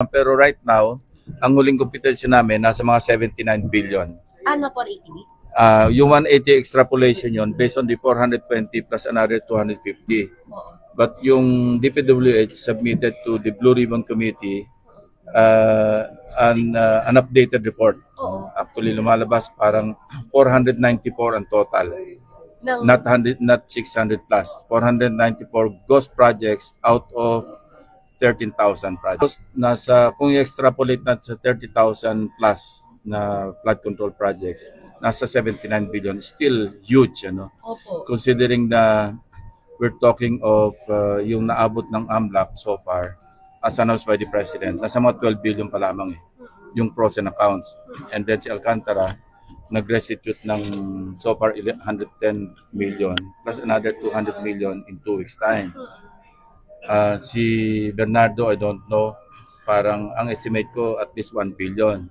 Pero right now, ang huling competition namin nasa mga 79 billion. Not 180B? Yung 180 extrapolation yon based on the 420 plus another 250. But yung DPWH submitted to the Blue Ribbon Committee an updated report. Actually, lumalabas parang 494 ang total. No. Not 600 plus. 494 ghost projects out of 13,000 projects. Kung i-extrapolate natin sa 30,000 plus na flood control projects, nasa 79 billion. Still huge, Opo. Considering na we're talking of yung naabot ng AMLAC so far, as announced by the President, nasa mga 12 billion pa lamang yung pros and accounts. And then si Alcantara, nag-restitute ng so far 110 million plus another 200 million in 2 weeks time. Si Bernardo, I don't know, parang ang estimate ko at least 1 billion.